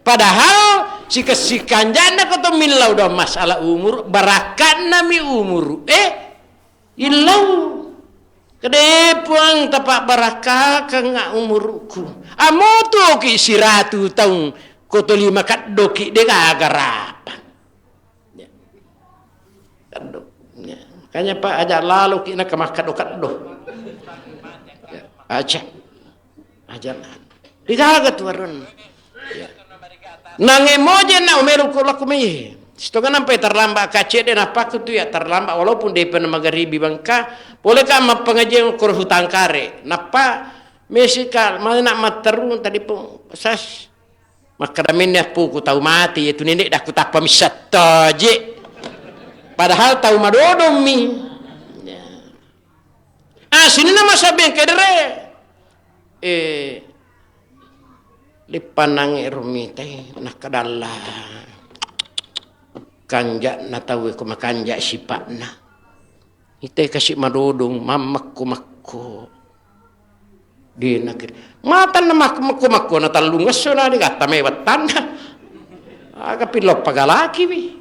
Padahal si kanjana ko to milaw daw masalah umur barakan nami umur ilau kedepuang tapak baraka kang umurku amo to ki siratu taung ko to lima kaddo ki de kagarapan ya kaddo ya kanya Pak aja lalu ki na kamakado kaddo aja digagat waron ya. Nang emoji na umeru ko lakumi. Sto kan sampai terlambat kace dan apa tu ya terlambat walaupun dia pernah magharibi bangka boleh ka mapengajian kur hutang kare. Napa mesikal mana nak materun tadi pun sas makadamin ya pu ku tahu mati itu nenek dah ku tapa misat toje. Padahal tahu madodo mi. Ya. Sini nama saben kedere. Lipanang irumi teh nak kadalla kanja na tahu ko makanja sipatna ite kasih madodong mamakku di nakir matan na makku na talungas na di kata mewatan aga pilok pagalaki bi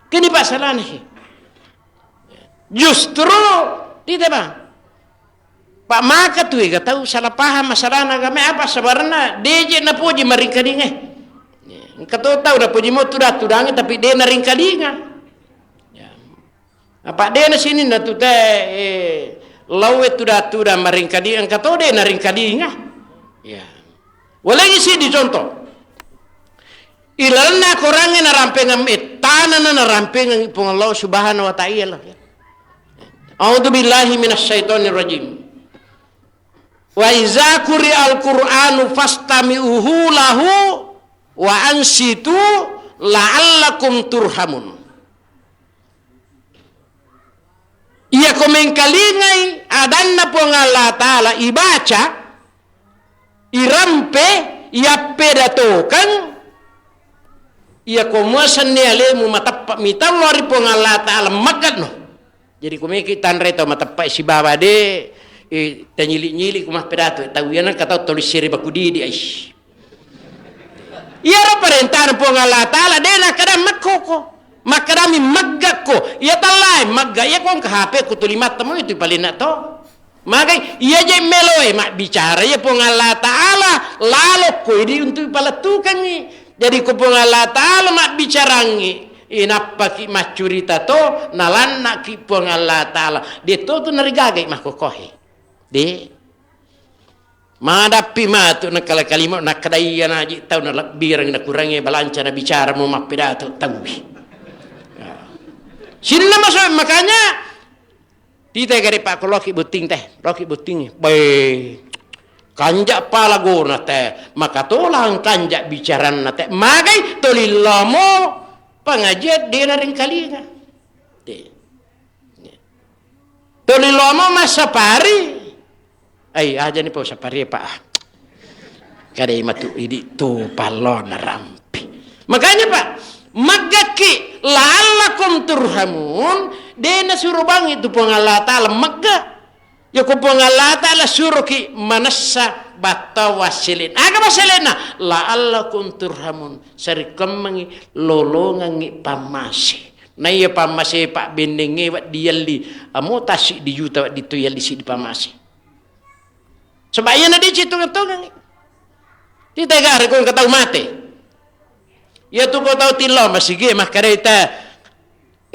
kini pak salani justru tidak bang Pak maka tuh ya tahu salah paham masalah agama apa sebenarnya DJ na puji maringkadinge. Kata tahu na puji mau tudah tudangi tapi dia na ringkadinga. Ya. Apa dia na sini na tu teh lawe tudah maringkadinga kata dia na ringkadinga. Ya. Walagi sih dicontoh. Ilalna korangnya na rampengan tanah na rampengan pun Allah Subhanahu wa taala. A'udzubillahi minasyaitonir rajim. Wa iza quri'al Qur'anu fastami'uhu lahu wa ansitu la'allakum turhamun. Ia komengkalingai adanna po Allah Ta'ala ibaca irampe ia pedatokan ia komuasan ni alemu matappak mitawari po Allah Ta'ala magat no. Jadi kumiki tanre to matappak si baba de tanyilik-nyilik kumah pedato tahu yana kata tulis siri bakudi di aish iya ra perintah po Allah Ta'ala dena kada makoko makadami maggako iya talai magga iya kong HP ko tulimat tamo itu palina to magai iya je meloy mak bicara iya po Allah Ta'ala lalo ko di untuk palatukan ni jadi ko po Allah Ta'ala mak bicarangi inapa ki macurita to nalanna ki po Allah Ta'ala dia to narigagai makokohe de madapi matu nak kala kalimat nak kadaya na ji tau na birang na kurangi balanca na bicara mo mapidato tawi sini nama so makanya kita gari pak loki buting teh loki buting be kanja pala gona teh maka tolang kanja bicaran na teh magai tolilamo pangajiat dia na ring kalinga de tolilamo masa pari ay aja nih po sa pari pa kada matu idi to palon rampi makanya pak magaki la'allakum turhamun dena suruh bang itu po Allah Ta'ala magga ya ko po Allah Ta'ala suruh ki manassa batta wasilin aga wasilina la'allakum turhamun sari kemangi lolongangi pamasi na iya pamasi pak bendenge wat dialli amo tasik di juta wat dituyalli si di pamasi sebayana di situ ngetungang kita gari kong kataw mati ya tu ko tahu tilo masih mah kareta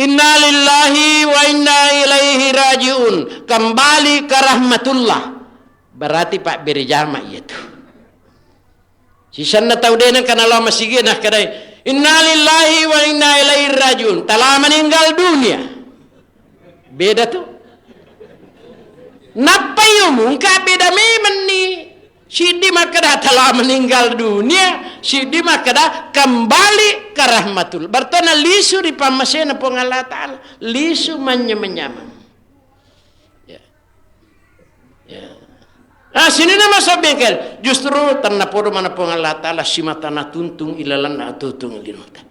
inna lillahi wa inna ilaihi rajiun kembali ke rahmatullah berarti pak berjama itu sisan na tahu dena kana Allah masih nah kadai inna lillahi wa inna ilaihi rajiun telah meninggal dunia beda tuh napa yung beda memang ni si di makada telah meninggal dunia si di makada kembali ke rahmatul bertana lisu di pamasena po Allah Ta'ala lisu menyamang ya ya sini nama sabengkel justru ternapodo mana po Allah Ta'ala si mata na tuntung ilalan na tutung linuta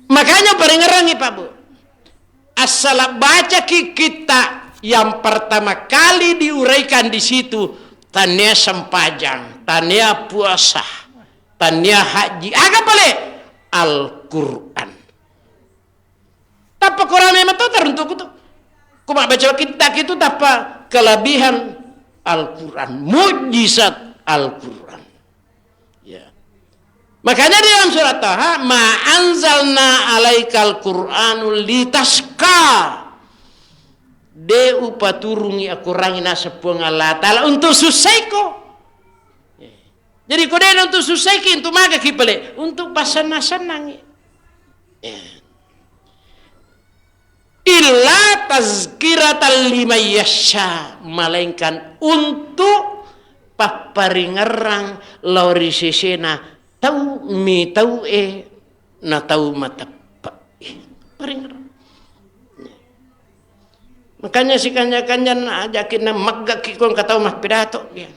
makanya peringerangi Pak Bu asal baca kita yang pertama kali diuraikan di situ tania sempajang, tania puasa. tanya haji aga pale Al-Quran. Tapa Quran memang tu teruntuk tu. Kuma baca kitab itu tapa kelebihan Al-Quran, mujizat Al-Quran. Ya. Makanya di dalam surat Taha, ma anzalna alaikal Qur'anul litaska. De upaturungi aku rangina sepung Allah Ta'ala untuk susaiko. Jadi kau dia untuk susaiki untuk maga kipale untuk pasanang-sanang. Illa tazkiratan liman yasha, melainkan untuk paparingerang lauri sesena tau mi tau na tau mata paringerang. Makanya si kanyan ajakin na maggaki kong katau mah pidato dia.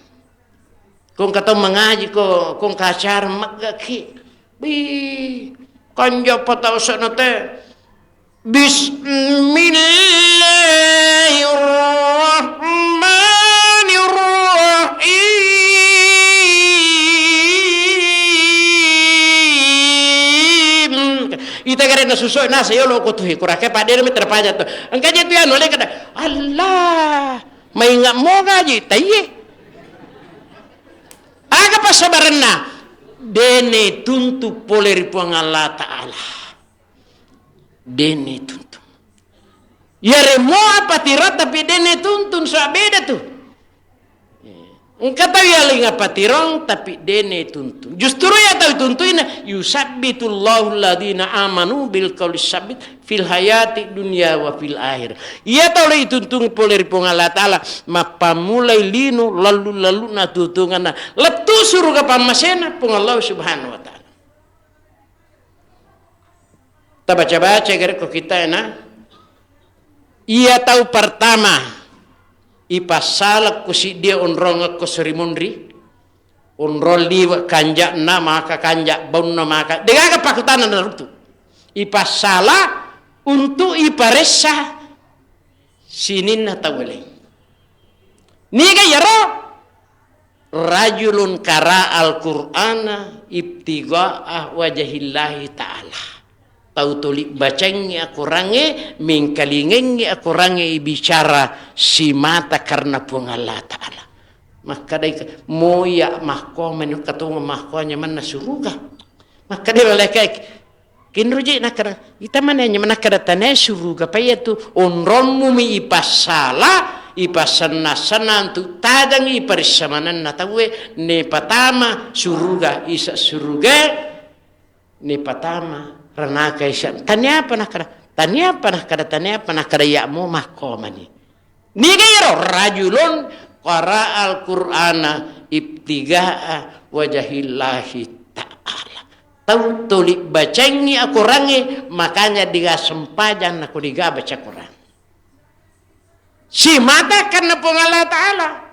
Kung katong mengaji ko, kung kacar magaki. Bi, kanya patao sa nate. Bismillahirrahmanirrahim. Ita kare na susoy na sayo lo ko tuhi kurake pa dire mi terpaja to. Ang kanya tu yan oleh kada. Allah, may nga mo gaji taye. Aga pasabaran na dene tuntu poleri puang Allah Ta'ala. Dene tuntu. Yare mo apa tira tapi dene tuntun so beda tu. Engkau tahu ya linga patirong tapi dene tuntu. Justru ya tahu tuntuina yusabbitullahu alladhina amanu bil qawli sabit fil hayati dunya wa fil akhir. Ya tahu le tuntung poleri puang Allah Ta'ala mapamulai linu lalu na tutungana letu surga pamasena pung Allah Subhanahu wa Ta'ala. Ta baca-baca gere ko kita na. Ia tahu pertama ipasalak ko si dia onrong ko serimundri onrol liwa kanjak na maka kanjak baun na maka dengaga pakutanan na rutu ipasala untuk iparesa sinin na tawale niga yaro rajulun kara al-Qur'ana ibtiga'ah wajahillahi ta'ala tau tulik bacangi aku range mingkalingengi aku range bicara si mata karena pun Allah Ta'ala maka dia moya mahko menu katunga mahkonya mana suruga maka dia lelaki kinruji nakara kita mana mana kada tane suruga paya tu onronmu mi ipasala ipasana tu tadang iparisamanan natawe ne patama suruga isa suruga ne patama ranaka isya tanya apa nak kada ya mo mahkomani ni gairo rajulun qara al-Qur'ana ibtigaa wajahillahi ta'ala tahu tulik bacangi aku rangi makanya diga sempajan aku diga baca Quran si mata karena Allah Ta'ala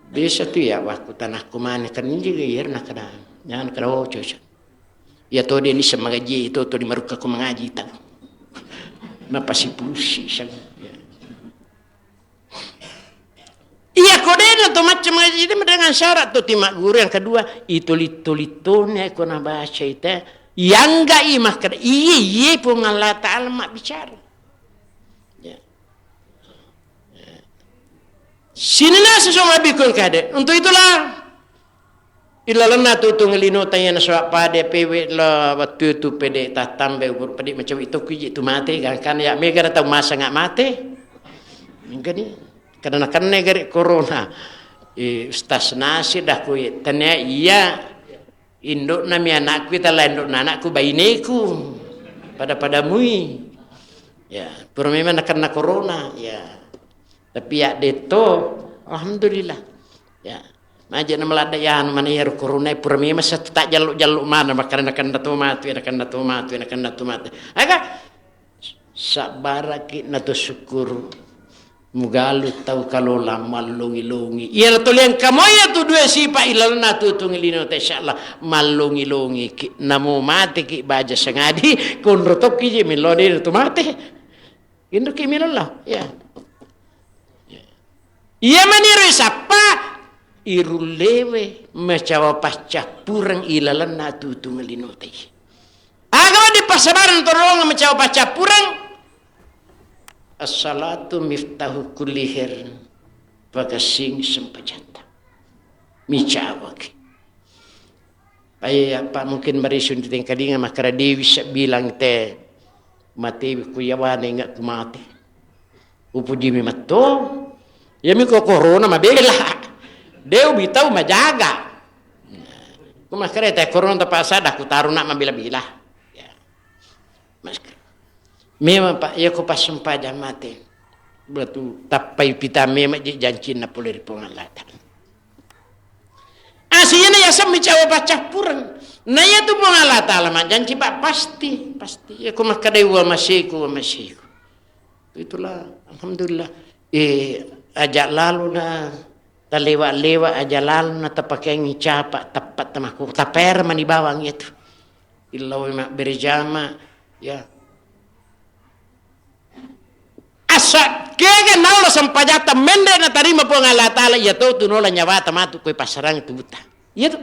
bisa tu ya waktu tanah kumane kan juga ya nak kada jangan kada cocok. Ya to dia ni semagaji itu to di maruka ko mengaji ta. Mapasipusi siya. Iya ko din to macam mengaji dia dengan syarat to timak guru yang kedua itu litolitone ko na baca itu yang ga imah kada iya pun Allah Ta'ala mak bicara. Ya. Sini na sesama bikul kade. Untuk itulah ilalana tu ngelino tanya na soal pada pewe la waktu tu pede tak tambe ukur pede macam itu kuji tu mati kan ya mega tahu masa ngak mati minggu ni karena negara corona ustaz nasi dah kuy tanya iya induk nami anakku kita lain induk anakku bayineku pada mui ya pura memang karena corona ya tapi ya deto alhamdulillah ya Maja na meladayan mana ya corona purmi masa tak jaluk mana makanan akan datu mati aga sabaraki na to syukur mugalu tau kalau lama lungi ya to yang kamoya tu dua sipa ilal na tu ngilino ta insyaallah malungi ki namo mati ki baja sangadi kun rotok ki milode tu mati indo ki milallah ya maniru sapa irulewe macawa pacapurang ilalan na tutu ngelinutay. Agaw di pasabaran torong macawa pacapurang as-salatu miftahu kulli khairin pagasing sampajanta. Micawag. Ay apa mungkin marisun di tengkalinga makara dewi bilang te mati kuyawan ingat kumati. Upuji mi matto. Ya mi ko corona mabela. Deu bitau majaga. Kumakare te corona pasada ku taruh nak mabila-bila. Ya. Masker. Memang pak ya ko pasempah mati. Batu tapai pita memang janjin na pulir pengalatan. Aslinya ya sam micawa baca purang. Na ya tu pengalatan lama janji pak pasti. Ya ko makadai wa masyiku. Itulah alhamdulillah. Ajak lalu na talewat aja lalu na tapakai ngicapa tepat tamaku taper mani bawang itu. Illau mak berjama ya. Asa kega naulo sampajata mende na tarima po nga latala ya to tunola nyawata matu koy pasarang itu buta. Ya to.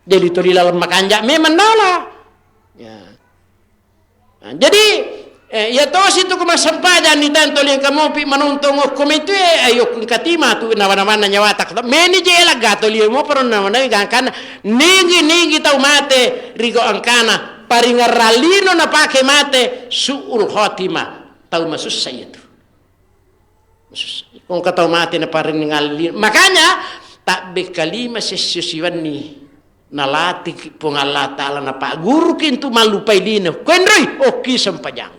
Jadi to dilawan makanja memang naula. Ya. Nah, jadi ya to situ kuma sampajan ni tanto yang kamu pi manuntong komite ayo kun katima tu nawana nyawata. Meni je la gato li mo pero nawana gangkana ningi tau mate rigo angkana paringaralino na pake mate suul khotimah tau masus saya tu. Kung kataw mati na parin ngalin. Makanya tak bekalima sesusiwan ni nalati pong Allah Ta'ala na pa guru kintu malupay lino. Kwenroy oki sampajang.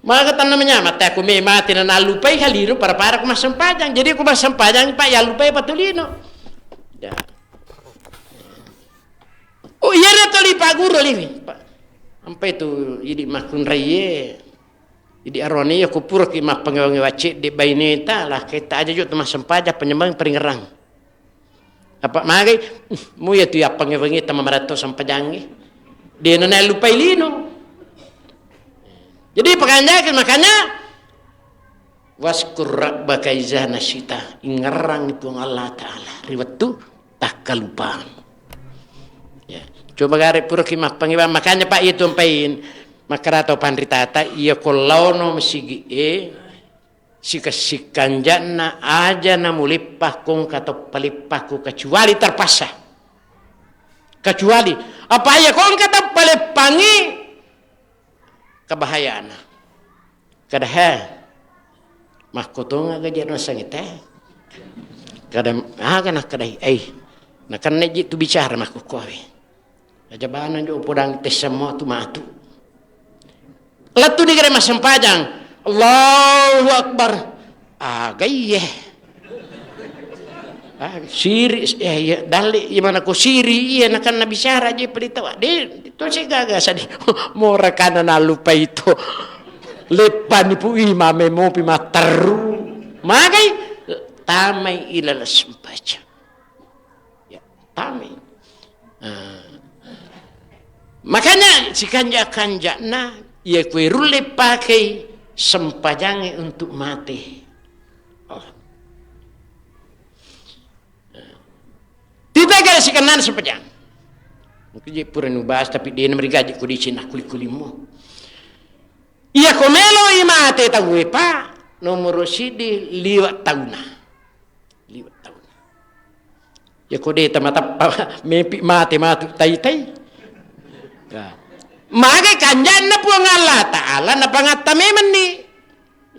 Mga katan namanya mati ako may mati na nalupay halino para kumasampajang. Jadi kumasampajang pa yalupay patulino. Ya. Oh iya na toli pa guru liwi. Sampai tu ini makun raye. Jadi arwani aku pura ki mak pangawang wacik di baineta lah kita aja juga temas sempaja penyembang peringerang. Apa magi mu ya tu ya pangawang kita mamarato sampajangi. Dia nana lupa ilino. Jadi makanya waskur rabbaka iza nasita ingerang itu Allah Taala. Riwat tu tak kalupaan. Ya, coba garep pura ki mak pangawang makanya Pak itu pain makarato pandritata iya kolauno masigi sikasikan na aja na mulipah kong kato palipah ko kecuali terpaksa kecuali apa ya kong kato palipangi kebahayaan kadang mahkotong agajar na sangita kadang kana kadang na kan tu bicara mahkokowe aja banan jo podang tesamo tu matu latu ni kira mas sempajang Allahu Akbar agay siri ya dali gimana ko siri iya nakan nabisara aja pelitawa de itu sih gaga sadi mora kana nalupa itu lepan ipu imame mo pimataru magay tamay ilala sempajang ya tamay makanya si kanja na ia kue rule pakai sempajangi untuk mati. Oh. Tidak ada si kanan sempajang. Mungkin dia pura nubas tapi dia mereka jadi kulicin aku kulimu. Ia komelo imate tahu pa nomor sidi liwat tahun. Ya kode tamata mepi mate tai. Ya. Maka kanjan na po ang Allah Ta'ala napangatamiman ni.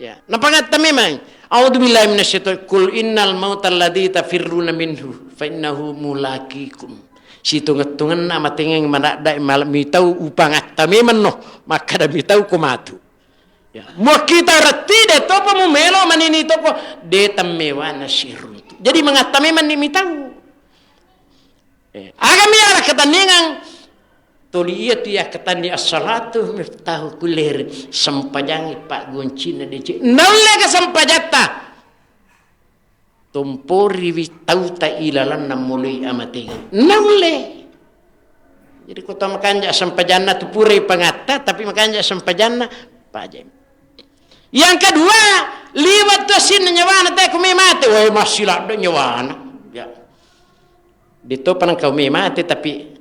Ya, napangatamiman. A'udzubillahi minasyaitonir kul innal mautal ladzi tafirruna minhu fa innahu mulaqikum. Situngan na matingeng manada mitau upang atamiman no maka da mitau kumatu. Ya, mo kita rati de topo mo melo manini topo de tamewa na sirun. Jadi mengatamiman ni mitau. Agami ala kataningang tuli itu ya ketani as-salatu miftahu kulli sampajangi pak goncina deci nalle ka sampajata tumpori witauta ilalan namuli amati nalle jadi kota makanja sampajanna tu pure pangata tapi makanja sampajanna pajem Yang kedua, liwat tu sin nyawana teh kumi mati, woi masih lah nyawana. Ya. Dito panang kau mati tapi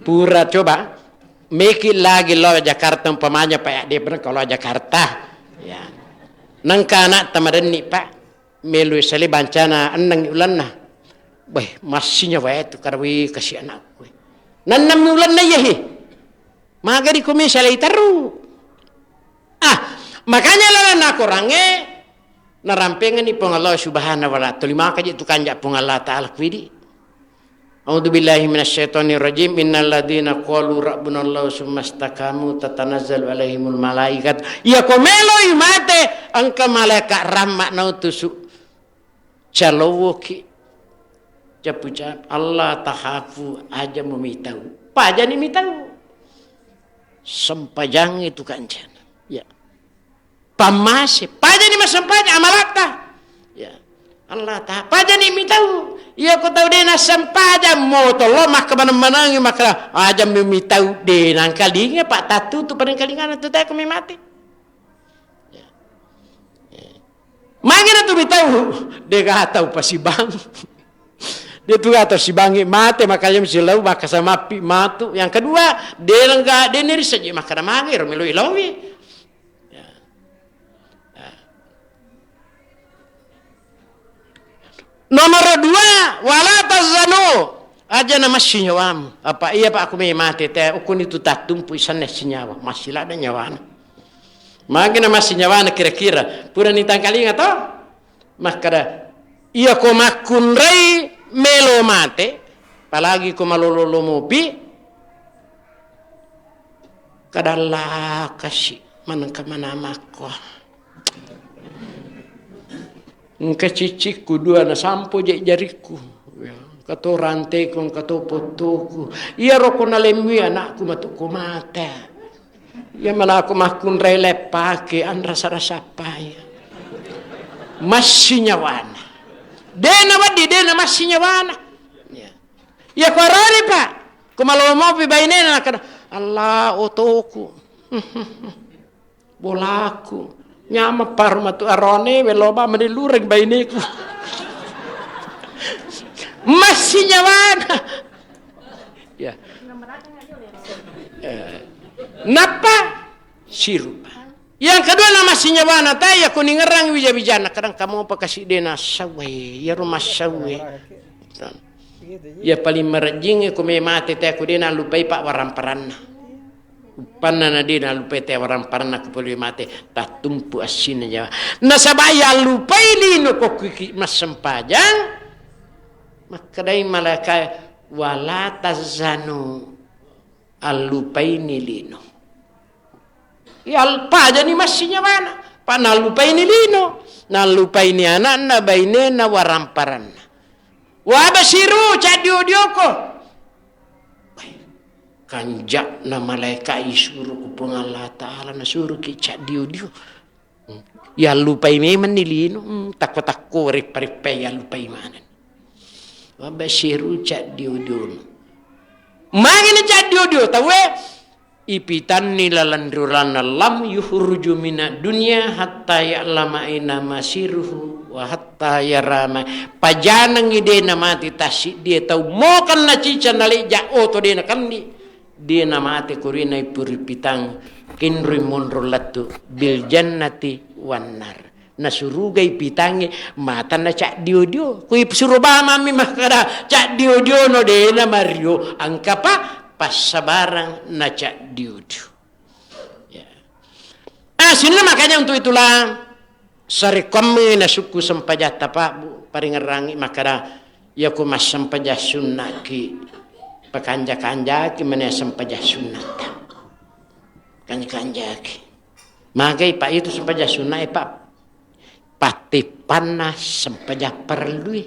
pura coba meki lagi lo Jakarta umpamanya Pak dia pernah kalau Jakarta. Ya. Nang kana tamadan ni Pak melu sali bancana enang ulan na. Weh masih nyawa itu karwi kasih anak. Nanam ulan na yahi. Magari kumi sali taru. Makanya lalan aku range narampengan ni pong Allah subhanahu wa ta'ala lima kaji tu kanjak pong Allah ta'ala kwidi a'udzu billahi minasyaitonir rajim innal ladzina qalu rabbuna Allah summa istaqamu tatanazzalu alaihimul malaikat ya komelo imate angka malaikat rahmat nautusu calowoki capucap Allah tahafu aja memitau pajani mitau sempajang itu kancan ya pamase pajani masampaj amalata ya Allah ta pajani mitau ya ko tahu dena sampaja moto lo mak mana-mana maka aja mitau de nang kalinga Pak Tatu tu paling kalingan tu tak kami mati ya mangina tu mitau de ga tahu pasibang dia tu atau si bangi mati makanya mesti lau maka sama pi matu yang kedua de langga de niri saja maka mangir melu ilawi. Nomor dua, wala tazanu aja nama sinyawam. Apa iya Pak aku mati teh ukun itu tak tumpu isane sinyawa masih ada nyawana. Makin nama sinyawana kira-kira pura ni tangkali ngato makada iya ko makun rei melo mate apalagi ko malolo mopi kadalla kasih manang kamana mako. Ngkecicik kudu ana sampo je jariku ya kato rantai kon kato potoku iya roko na lemwi anakku matuku mata ya mana aku makun rele pake an rasa-rasa paya masih nyawana dena wadi dena masih nyawana ya korani Pak kumalo mo pibainena kada Allah otoku bolaku nyama parmatu arone weloba menilureng bainiku masih nyawana ya napa sirupa yang kedua nama masih nyawana taya kuning ngerang bija-bijana kadang kamu apa kasih dena sawe ya rumah sawe ya paling merjing ku me mati teh ku dena lupai Pak waramparana panna na dina lupa te orang parna ku poli mate tak tumpu asin aja nasabaya lupa lino ko kiki mas sempajang maka dai malaikat wala tazanu alupaini lino ya alpa jadi masihnya mana Pak na lupaini lino na lupaini anak na baine na waramparana wa basiru cadio-dioko kanjak na malaikat isuruh ku Allah Ta'ala na suruh kicak diu-diu ya lupai memang nilino takut-takut rip-ripai ya lupai mana wabasiru cak diu-diu mangin cak diu-diu tahu ipitan nilalanduran lam yuhurju minad dunya hatta ya'lama ina masiruhu wa hatta yarama pajanang ide na mati tasik dia tahu mau kan na cica nalik jak oto dia na kandi dia nama ate kurina puripitang kinri munrulatu bil jannati wan nar nasurugai pitangi mata na cak dio-dio kui suruh ba mami makada cak dio-dio no dena mario angka pas sabarang na cak dio-dio ya sini makanya untuk itulah sari kami na suku sempajata Pak Bu paringerangi makada ya ku mas sempajah sunnaki pakanjak-kanjaki mana sempajah sunnah kanjak-kanjaki magai Pak itu sempajah sunnah Pak pati panas sempajah perlu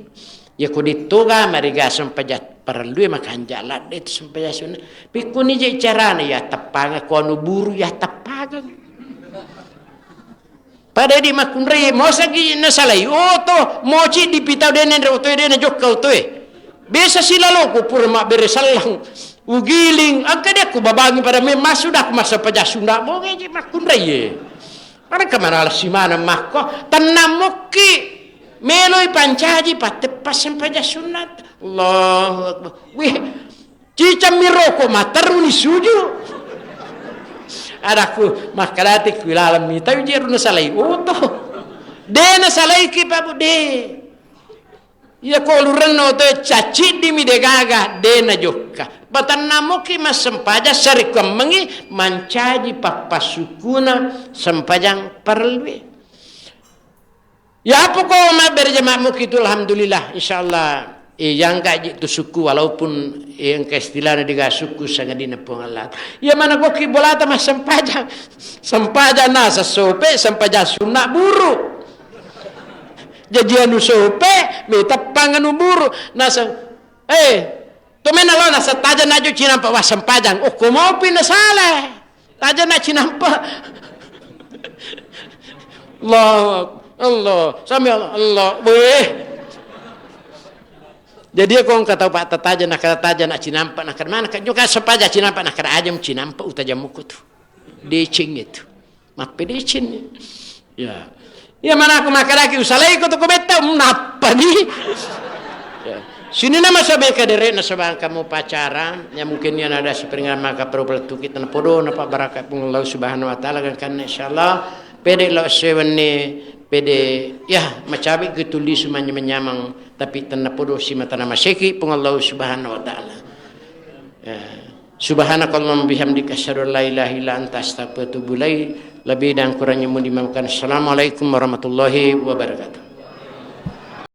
ya ku dituga mariga sempajah perlu makanjak lad itu sempajah sunnah pikuni je carane ya tepanga kono buru ya tepaga pada di makunre mo sagi nasalai oto mochi dipitau dene oto dene jokka oto biasa sila lo ku pura mak beresalang ugiling agak dia ku babangi pada memang sudah ku masa pajak Sunda mo ngeje makun raya Mereka mana si mana makko tanamuki meloi pancaji patepas sampai sunat. Allahu Akbar. Wih, cica miroko mataruni suju. Adaku makalati kuilalam ni tahu jeru na salai. Oto. De na salai ki pabu de. Ya ko lurang no to caci di mi de gaga de na jokka. Batan namuki mas sempaja sari kemengi mancaji papasukuna sempajang perlui. Ya apa kau ma berjamaah itu alhamdulillah insyaallah yang kaji itu suku walaupun yang keistilahnya diga suku sangat dinapungalat. Ya mana kau kibolata mas sempaja nasa sope sempaja sunak buru. Jadi anu sope minta panganu buru nasa to mena lo nasa taja naju cinampa wah sempajang. Oh kumopi na salah taja na cinampa. Allah sampai Allah weh. Jadi aku kata pak tataja nak cinampa nak mana kan juga sepaja cinampa nak ajam cinampa utaja muku tu decing itu mape decing ya ya mana aku makalaki usalai ko to ko betta napa ni ya sini nama sabe kadere na sabang kamu pacaran ya mungkin yang ada seperingan maka perlu kita na podo na pa barakat pun Allah Subhanahu wa taala kan insyaallah pede lo sewene pede ya macabi getuli semuanya menyamang tapi tanah podo si mata nama syeki pun Allah Subhanahu wa taala. Subhanakallahumma bihamdika asyhadu an la ilaha illa anta astaghfiruka wa atubu ilaik. Lebih dan kurangnya mohon dimaafkan. Assalamualaikum warahmatullahi wabarakatuh.